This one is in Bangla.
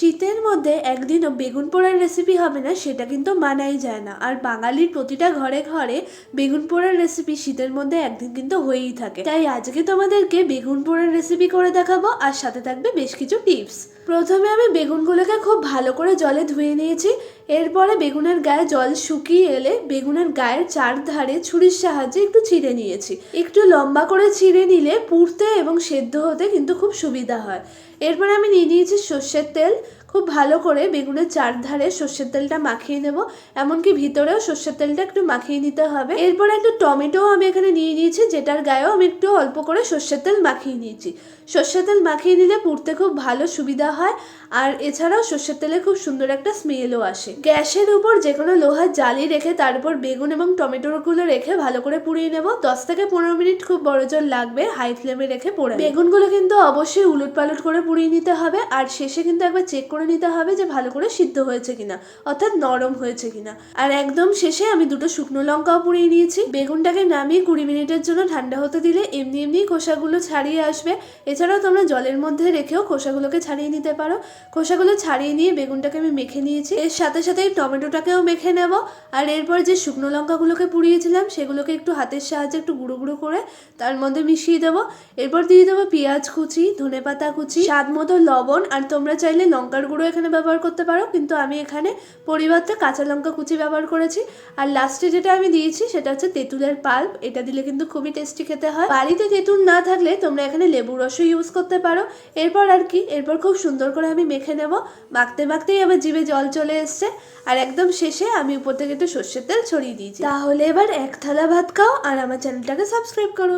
শীতের মধ্যে একদিনও বেগুন পোড়ার রেসিপি হবে না সেটা কিন্তু মানাই যায় না। আর বাঙালির প্রতিটা ঘরে ঘরে বেগুন পোড়ার রেসিপি শীতের মধ্যে একদিন কিন্তু হয়েই থাকে। তাই আজকে তোমাদেরকে বেগুন পোড়ার রেসিপি করে দেখাবো, আর সাথে থাকবে বেশ কিছু টিপস। প্রথমে আমি বেগুনগুলোকে খুব ভালো করে জলে ধুয়ে নিয়েছি। এরপরে বেগুনের গায়ে জল শুকিয়ে এলে বেগুনের গায়ের চারধারে ছুরির সাহায্যে একটু ছিঁড়ে নিয়েছি। একটু লম্বা করে ছিঁড়ে নিলে পুড়তে এবং সেদ্ধ হতে কিন্তু খুব সুবিধা হয়। এরপরে আমি নিয়ে নিয়েছি সর্ষের তেল। খুব ভালো করে বেগুনের চারধারে সর্ষের তেলটা মাখিয়ে নেব, এমনকি ভিতরেও সর্ষের তেলটা একটু মাখিয়ে নিতে হবে। এরপরে একটা টমেটো আমি এখানে নিয়ে নিয়েছি, যেটার গায়েও আমি একটু অল্প করে সর্ষের তেল মাখিয়ে নিয়েছি। সর্ষের তেল মাখিয়ে নিলে পুড়তে খুব ভালো সুবিধা হয়, আর এছাড়াও সর্ষের তেলে খুব সুন্দর একটা স্মেলও আসে। গ্যাসের উপর যে কোনো লোহার জালি রেখে তার উপর বেগুন এবং টমেটোগুলো রেখে ভালো করে পুড়িয়ে নেব। 10 থেকে 15 মিনিট খুব বড় জোর লাগবে হাই ফ্লেমে রেখে পোড়া। বেগুনগুলো কিন্তু অবশ্যই উলট পালট করে পুড়িয়ে নিতে হবে, আর শেষে কিন্তু একবার চেক করে নিতে হবে যে ভালো করে সিদ্ধ হয়েছে কিনা, অর্থাৎ নরম হয়েছে কিনা। আর একদম শেষে আমি দুটো শুকনো লঙ্কাও পুড়িয়ে নিয়েছি। বেগুনটাকে নামিয়ে 20 মিনিটের জন্য ঠান্ডা হতে দিলে এমনি এমনি খোসাগুলো ছাড়িয়ে আসবে। এছাড়াও তোমরা জলের মধ্যে রেখেও খোসাগুলোকে ছাড়িয়ে নিতে পারো। খোসাগুলো ছাড়িয়ে নিয়ে বেগুনটাকে আমি মেখে নিয়েছি। এর সাথে সাথে টমেটোটাকেও মেখে নেব। আর এরপর যে শুকনো লঙ্কাগুলোকে পুড়িয়েছিলাম সেগুলোকে একটু হাতের সাহায্যে একটু গুঁড়ো গুঁড়ো করে তার মধ্যে মিশিয়ে দেবো। এরপর দিয়ে দেবো পেঁয়াজ কুচি, ধনেপাতা কুচি, স্বাদ মতো লবণ। আর তোমরা চাইলে লঙ্কার গুঁড়ো এখানে ব্যবহার করতে পারো, কিন্তু আমি এখানে পরিবর্তে কাঁচা লঙ্কা কুচি ব্যবহার করেছি। আর লাস্টে যেটা আমি দিয়েছি সেটা হচ্ছে তেঁতুলের পাল্প। এটা দিলে কিন্তু খুবই টেস্টি খেতে হয়। বাড়িতে তেঁতুল না থাকলে তোমরা এখানে লেবু রসও ইউজ করতে পারো। এরপর খুব সুন্দর করে আমি মেখে নেব। মাখতে মাখতেই আবার জিভে জল চলে এসছে। আর একদম শেষে আমি উপর থেকে একটু সর্ষের তেল ছড়িয়ে দিয়েছি। তাহলে এবার এক থালা ভাত খাও, আর আমার চ্যানেলটাকে সাবস্ক্রাইব করো।